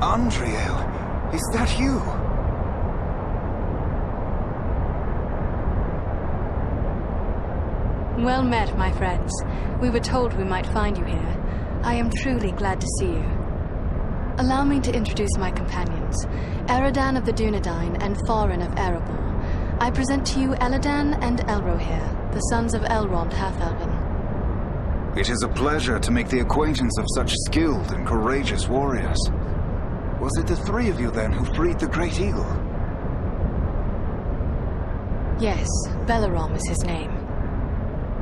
Andriel, is that you? Well met, my friends. We were told we might find you here. I am truly glad to see you. Allow me to introduce my companions, Eridan of the Dunedain and Thorin of Erebor. I present to you Eladan and Elrohir, the sons of Elrond Half-Elven. It is a pleasure to make the acquaintance of such skilled and courageous warriors. Was it the three of you then who freed the Great Eagle? Yes, Belarom is his name.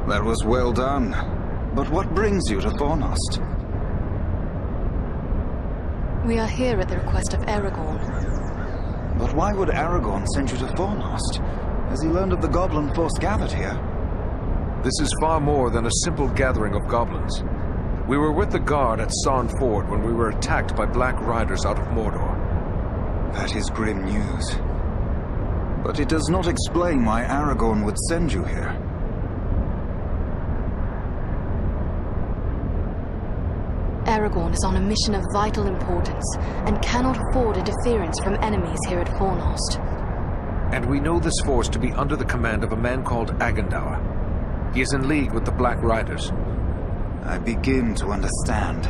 That was well done. But what brings you to Fornost? We are here at the request of Aragorn. But why would Aragorn send you to Fornost? Has he learned of the goblin force gathered here? This is far more than a simple gathering of goblins. We were with the guard at Sarn Ford when we were attacked by Black Riders out of Mordor. That is grim news. But it does not explain why Aragorn would send you here. Aragorn is on a mission of vital importance and cannot afford interference from enemies here at Fornost. And we know this force to be under the command of a man called Agandaur. He is in league with the Black Riders. I begin to understand.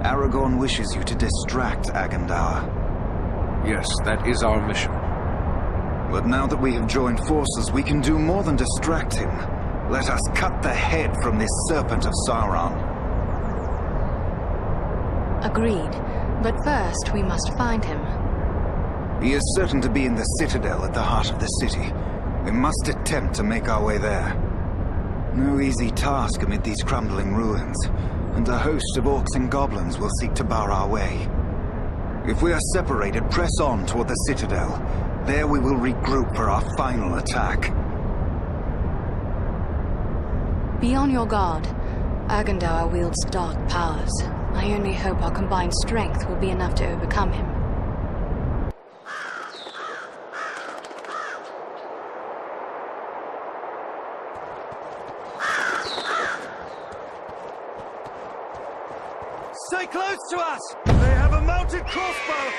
Aragorn wishes you to distract Agandaur. Yes, that is our mission. But now that we have joined forces, we can do more than distract him. Let us cut the head from this serpent of Sauron. Agreed. But first, we must find him. He is certain to be in the citadel at the heart of the city. We must attempt to make our way there. No easy task amid these crumbling ruins, and a host of orcs and goblins will seek to bar our way. If we are separated, press on toward the citadel. There we will regroup for our final attack. Be on your guard. Agandaur wields dark powers. I only hope our combined strength will be enough to overcome him. Stay close to us! They have a mounted crossbow!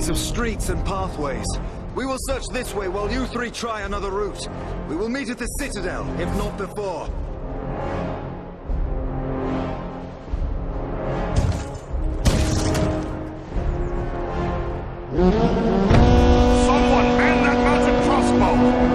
Of streets and pathways. We will search this way while you three try another route. We will meet at the citadel, if not before. Someone man that mounted crossbow!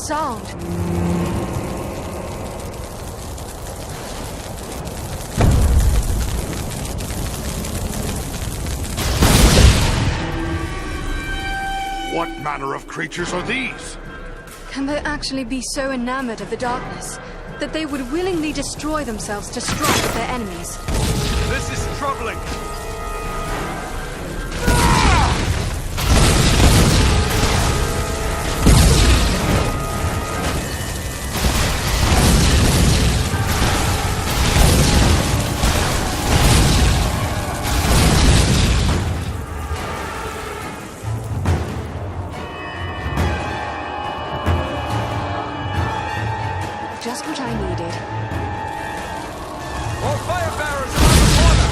sound? What manner of creatures are these? Can they actually be so enamored of the darkness that they would willingly destroy themselves to strike at their enemies? This is troubling. Just what I needed. More fire barrels around the corner!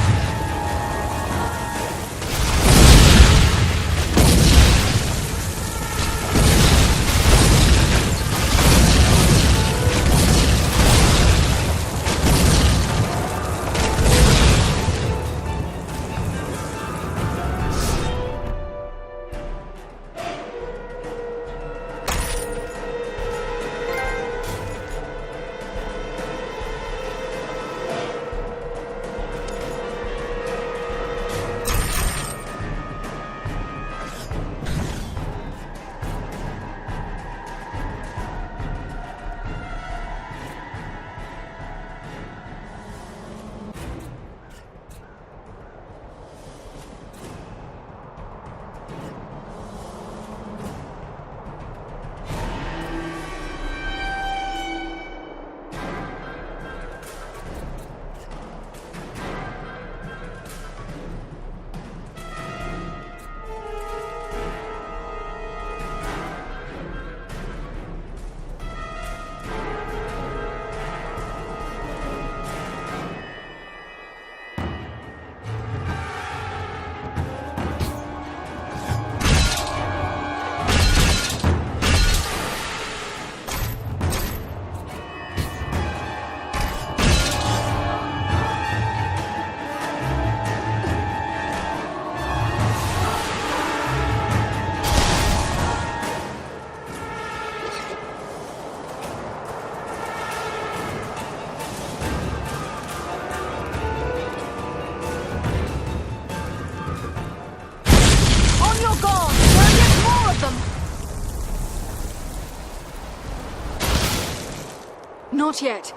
Not yet.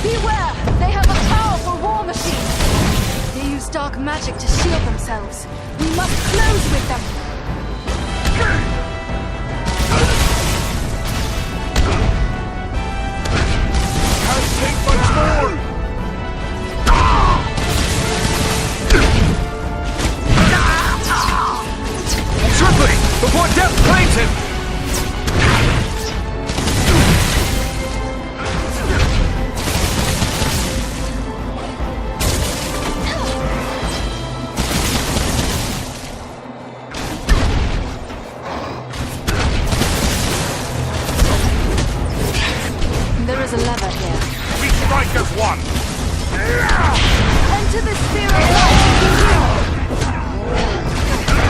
Beware! They have a powerful war machine! They use dark magic to shield themselves. We must close with them! Can't take much more! Quickly! Before death claims him! There is a lever here. We strike as one! Enter the sphere of light!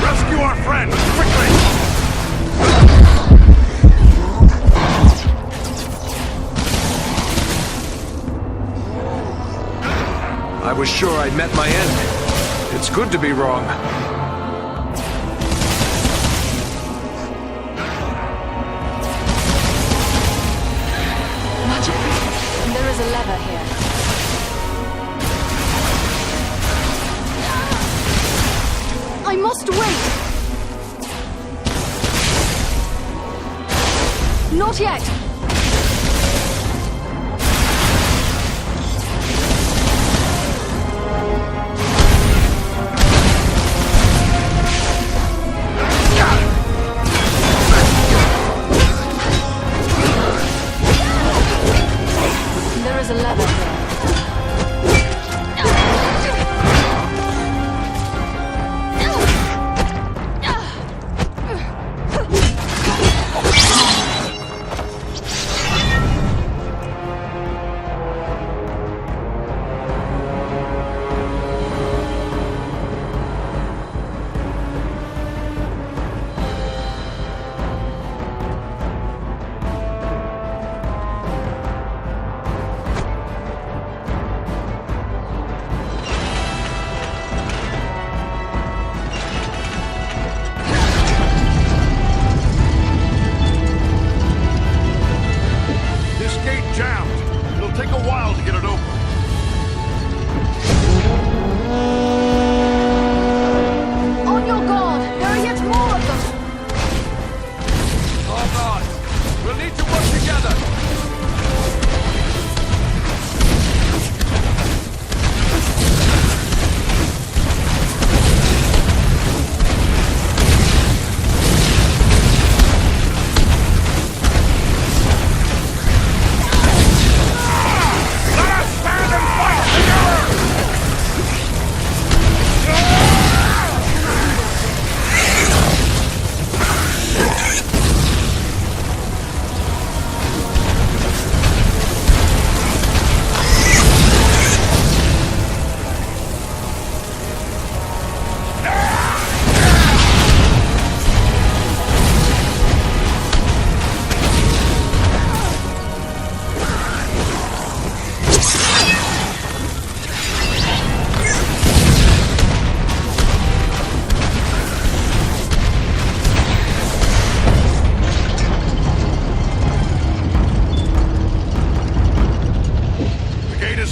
Rescue our friend, quickly! I was sure I'd met my end. It's good to be wrong. There is a lever here. I must wait! Not yet! There is a lever here.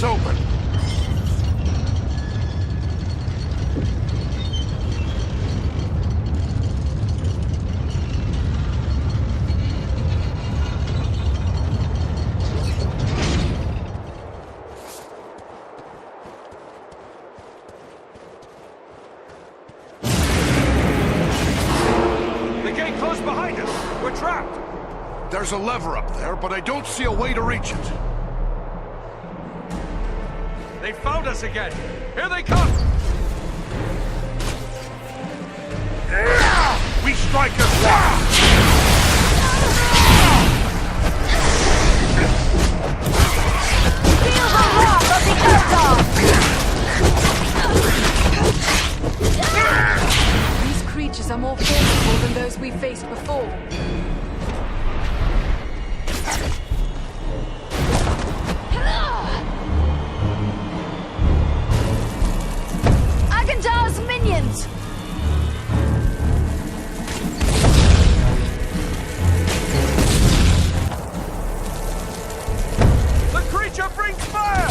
is open. The gate closed behind us! We're trapped! There's a lever up there, but I don't see a way to reach it. They found us again! Here they come! We strike as one! Feel the wrath of the Eldar! These creatures are more formidable than those we faced before. Agandar's minions! The creature brings fire!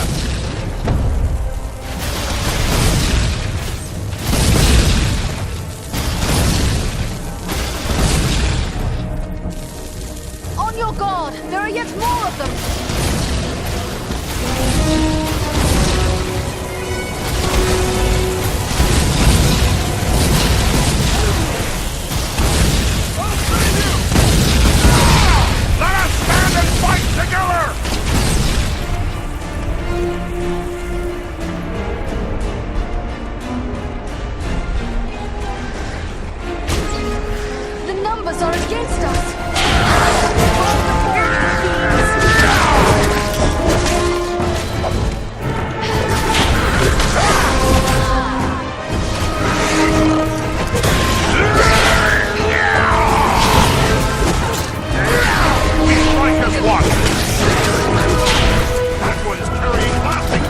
On your guard! There are yet more of them! Let us stand and fight together! The numbers are against us! We strike as one! That one's carrying blasting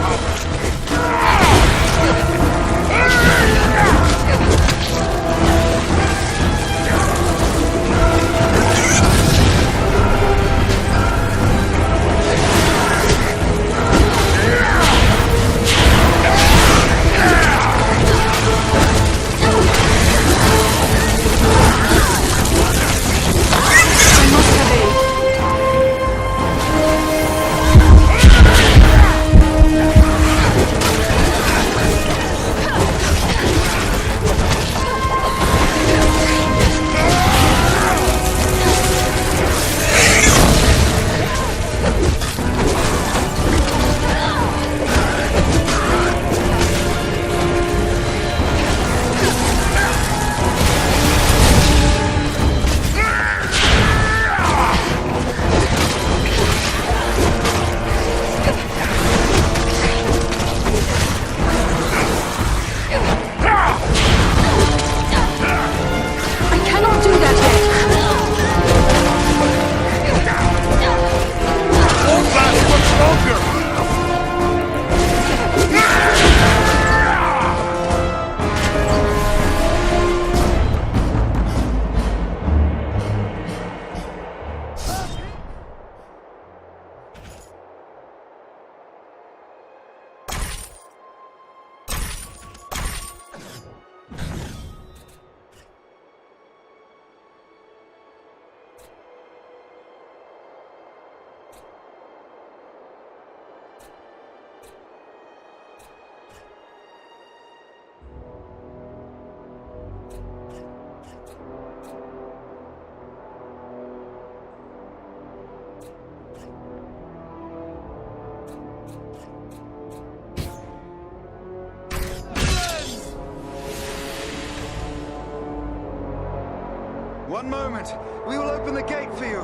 One moment. We will open the gate for you.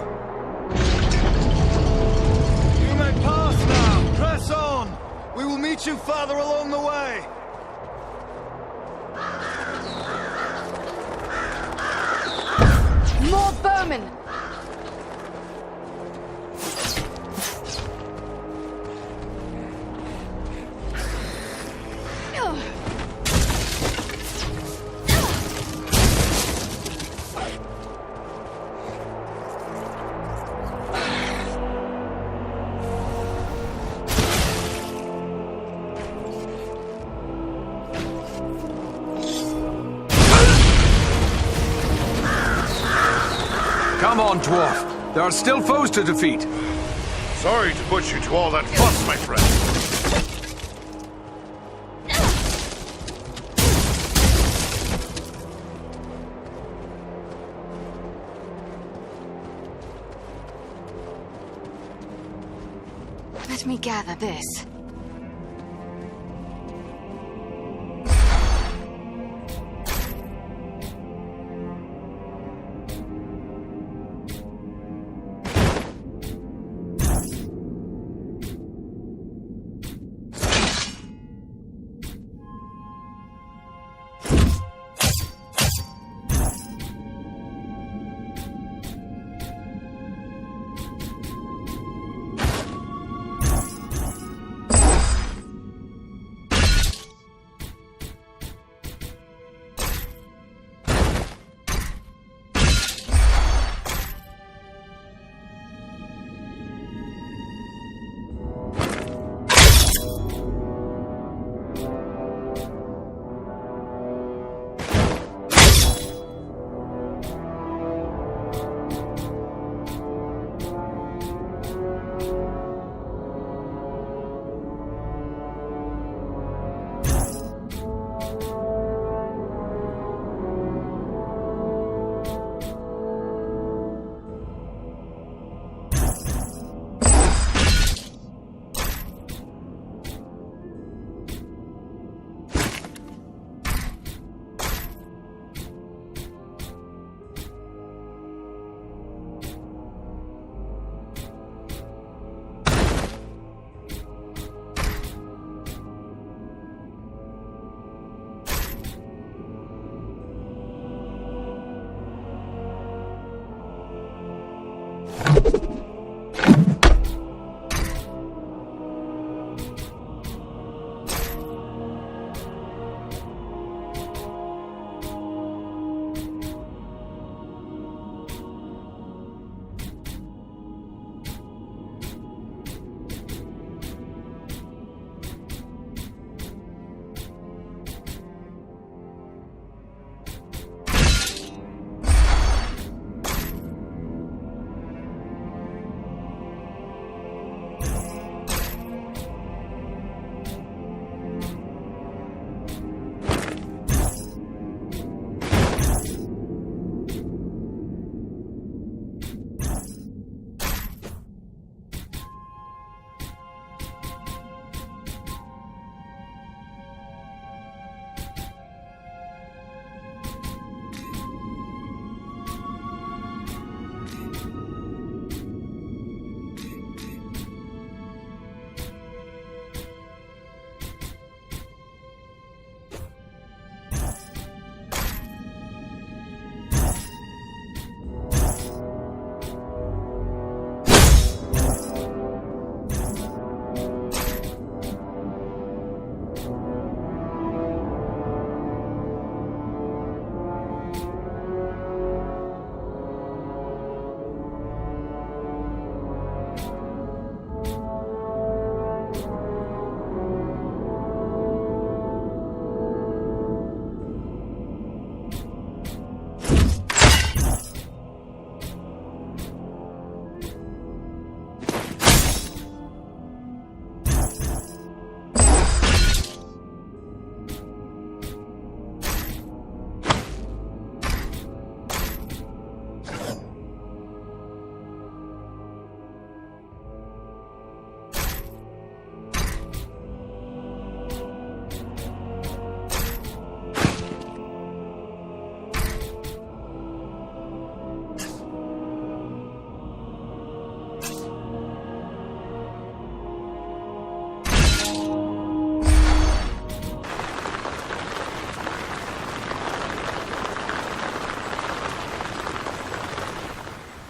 You may pass now. Press on. We will meet you farther along the way. More bowmen! on, dwarf. There are still foes to defeat. Sorry to put you to all that fuss, my friend. Let me gather this.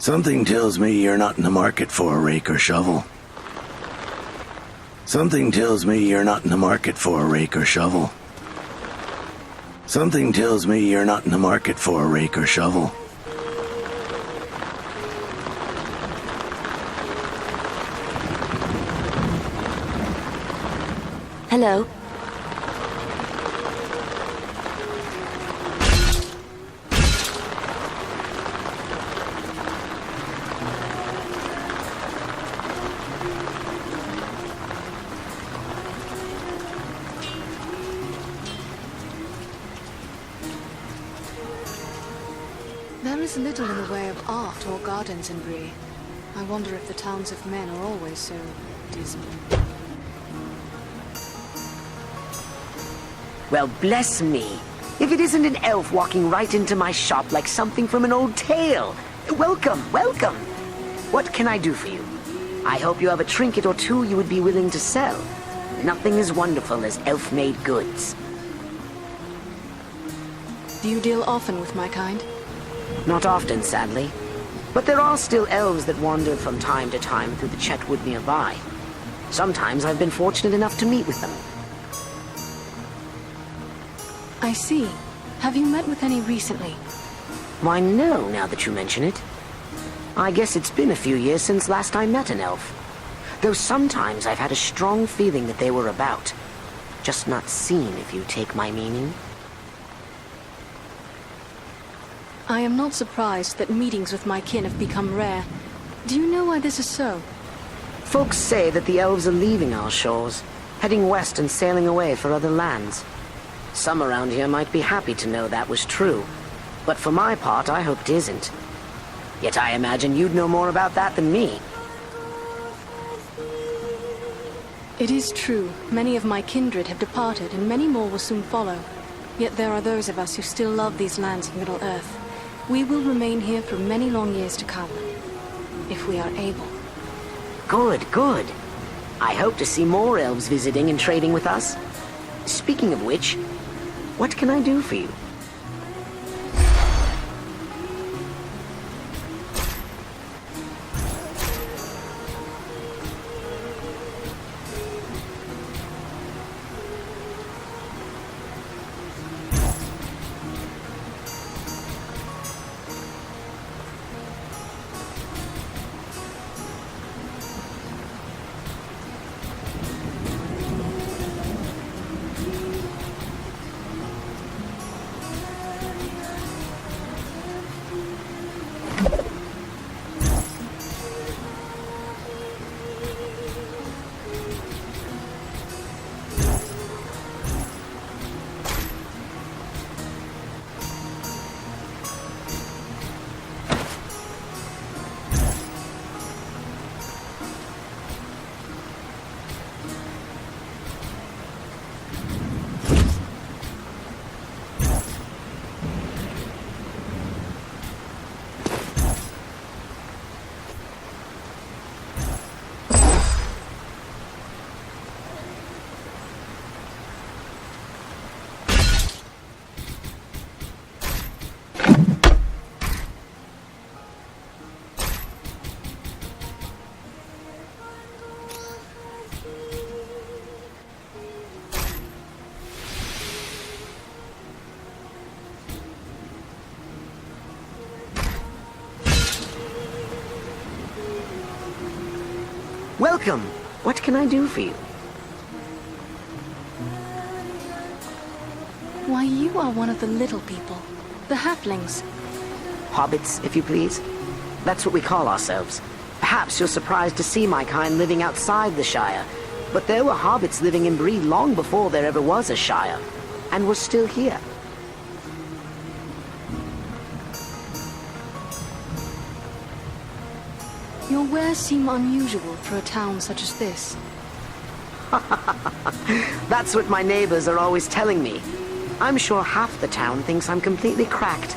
Something tells me you're not in the market for a rake or shovel. Something tells me you're not in the market for a rake or shovel. Something tells me you're not in the market for a rake or shovel. Hello. There's little in the way of art or gardens in Bree. I wonder if the towns of men are always so dismal. Well, bless me. If it isn't an elf walking right into my shop like something from an old tale. Welcome, welcome. What can I do for you? I hope you have a trinket or two you would be willing to sell. Nothing as wonderful as elf-made goods. Do you deal often with my kind? Not often, sadly. But there are still elves that wander from time to time through the Chetwood nearby. Sometimes I've been fortunate enough to meet with them. I see. Have you met with any recently? Why, no, now that you mention it. I guess it's been a few years since last I met an elf. Though sometimes I've had a strong feeling that they were about. Just not seen, if you take my meaning. I am not surprised that meetings with my kin have become rare. Do you know why this is so? Folks say that the elves are leaving our shores, heading west and sailing away for other lands. Some around here might be happy to know that was true, but for my part, I hope it isn't. Yet I imagine you'd know more about that than me. It is true. Many of my kindred have departed, and many more will soon follow. Yet there are those of us who still love these lands of Middle-earth. We will remain here for many long years to come, if we are able. Good, good. I hope to see more elves visiting and trading with us. Speaking of which, what can I do for you? Welcome. What can I do for you? Why, you are one of the little people. The halflings. Hobbits, if you please. That's what we call ourselves. Perhaps you're surprised to see my kind living outside the Shire. But there were hobbits living in Bree long before there ever was a Shire. And we're still here. Your wares seem unusual for a town such as this. That's what my neighbors are always telling me. I'm sure half the town thinks I'm completely cracked.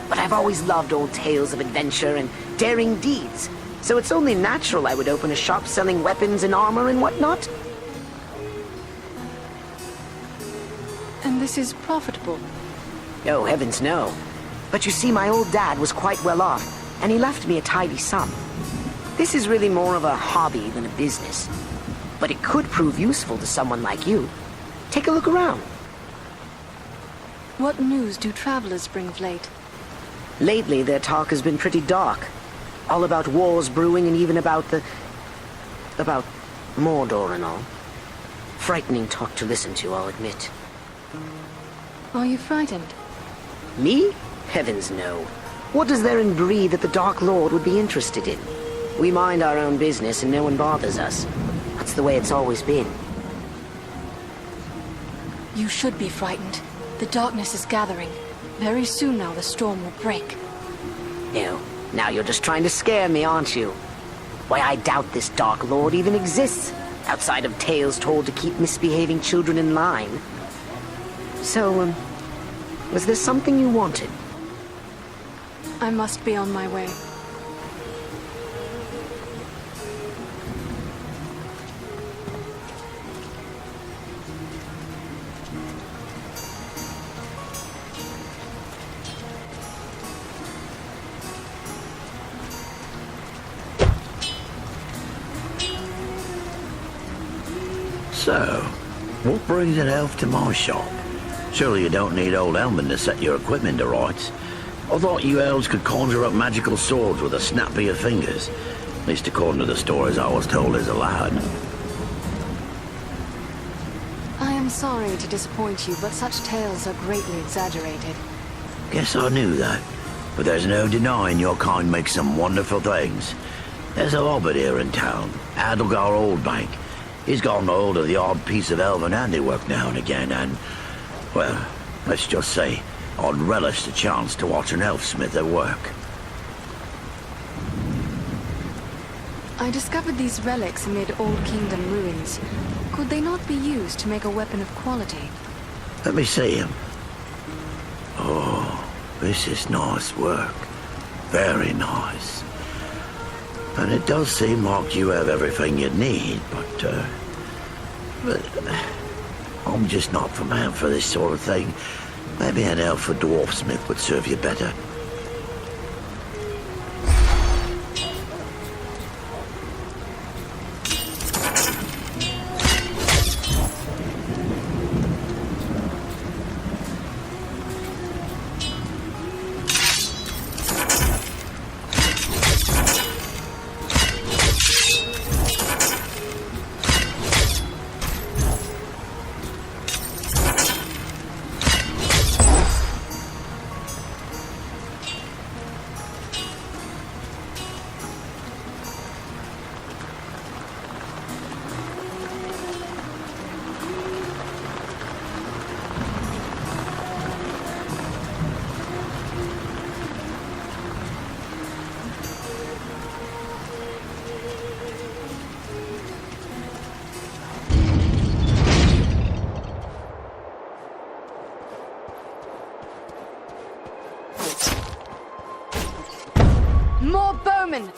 But I've always loved old tales of adventure and daring deeds. So it's only natural I would open a shop selling weapons and armor and whatnot. And this is profitable? Oh, heavens no. But you see, my old dad was quite well off, and he left me a tidy sum. This is really more of a hobby than a business. But it could prove useful to someone like you. Take a look around. What news do travelers bring of late? Lately, their talk has been pretty dark. All about wars brewing and even about about Mordor and all. Frightening talk to listen to, I'll admit. Are you frightened? Me? Heavens no. What is there in Bree that the Dark Lord would be interested in? We mind our own business and no one bothers us. That's the way it's always been. You should be frightened. The darkness is gathering. Very soon now the storm will break. Ew. Now you're just trying to scare me, aren't you? Why, I doubt this Dark Lord even exists, outside of tales told to keep misbehaving children in line. So, was there something you wanted? I must be on my way. So, what brings an elf to my shop? Surely you don't need old Elman to set your equipment to rights. I thought you elves could conjure up magical swords with a snap of your fingers. At least according to the stories I was told is allowed. I am sorry to disappoint you, but such tales are greatly exaggerated. Guess I knew that. But there's no denying your kind makes some wonderful things. There's a hobbit here in town, Adelgar Oldbank. He's gotten hold of the odd piece of elven handiwork now and again, and, well, let's just say, I'd relish the chance to watch an elfsmith at work. I discovered these relics amid Old Kingdom ruins. Could they not be used to make a weapon of quality? Let me see him. Oh, this is nice work. Very nice. And it does seem like you have everything you need, but I'm just not the man for this sort of thing. Maybe an elf or dwarfsmith would serve you better. More bowmen!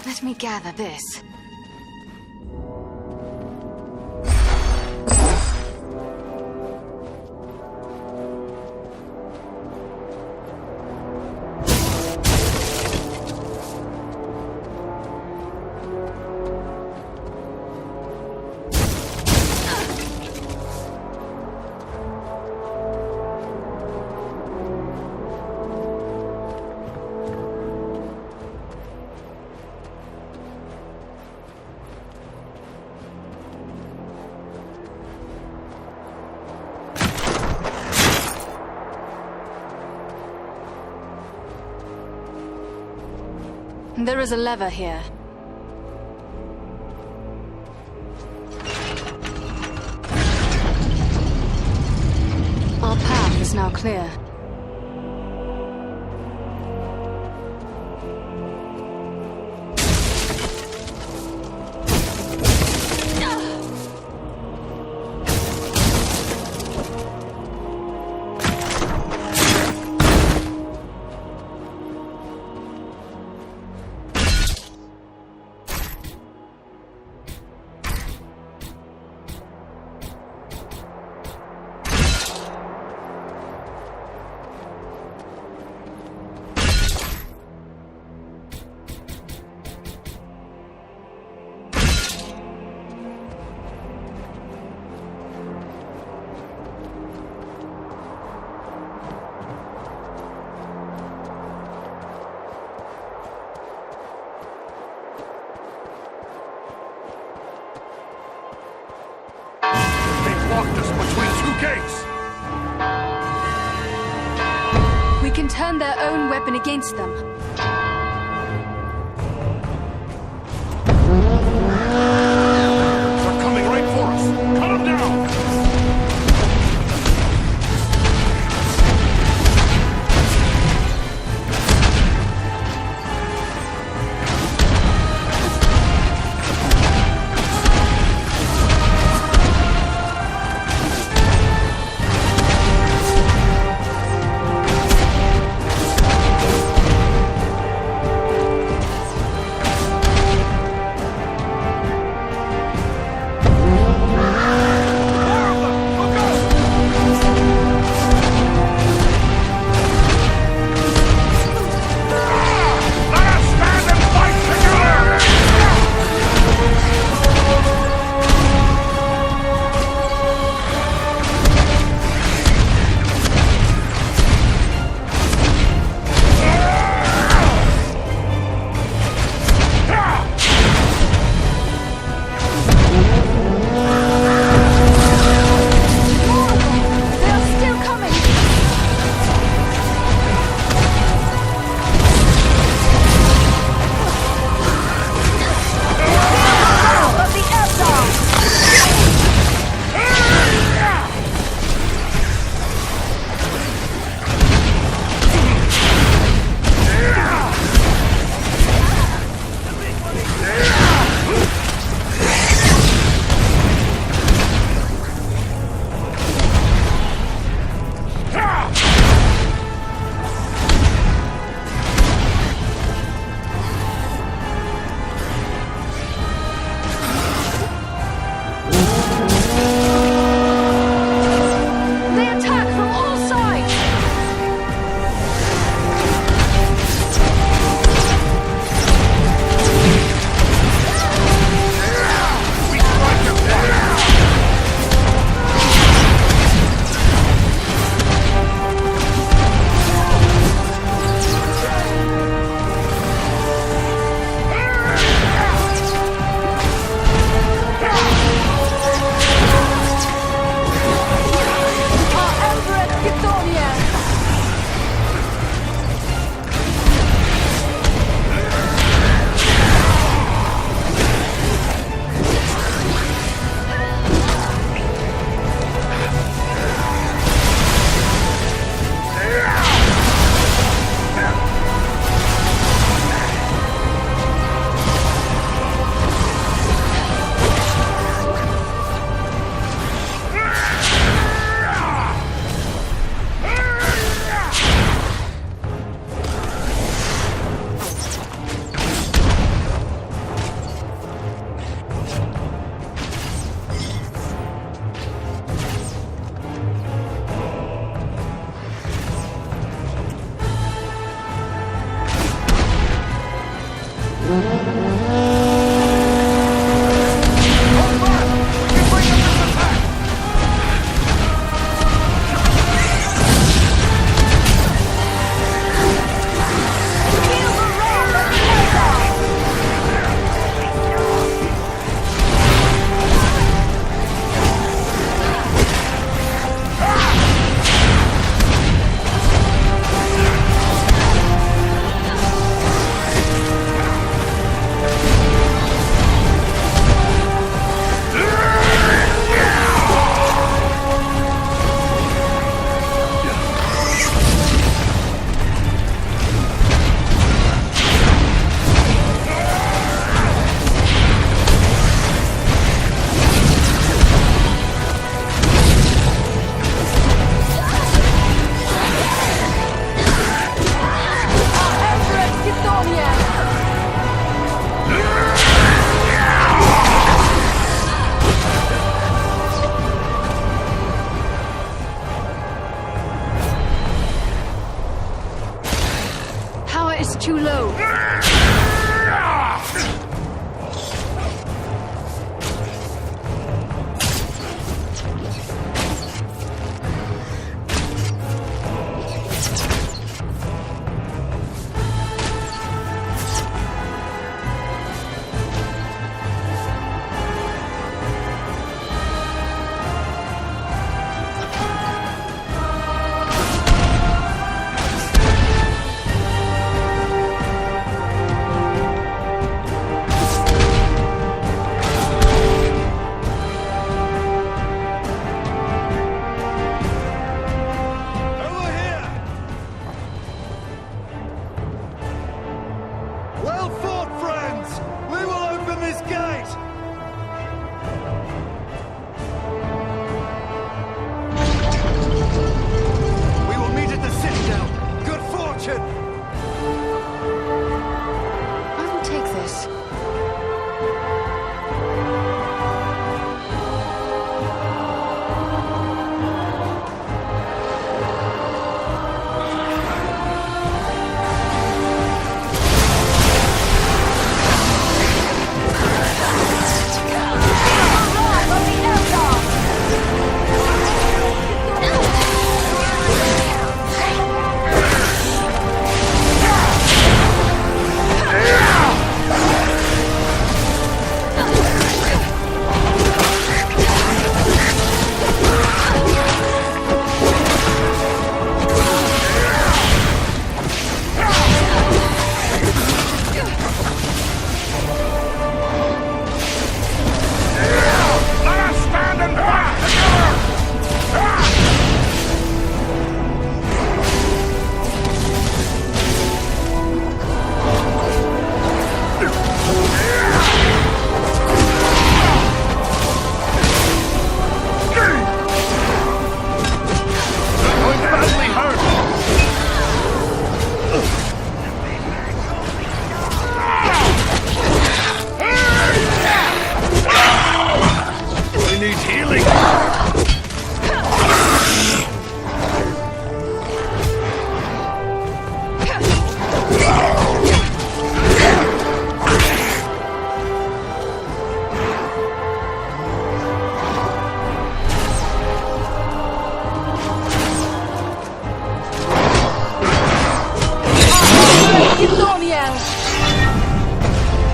Let me gather this. There is a lever here. Our path is now clear. Locked us between two gates! We can turn their own weapon against them. too low. Well fought, friends! We will open this gate! We will meet at the citadel. Good fortune! I will take this.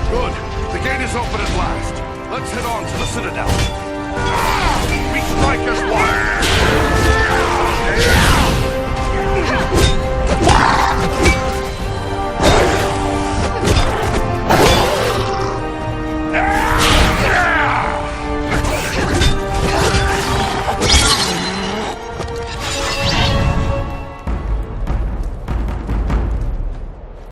Good. The gate is open at last. Let's head on to the citadel.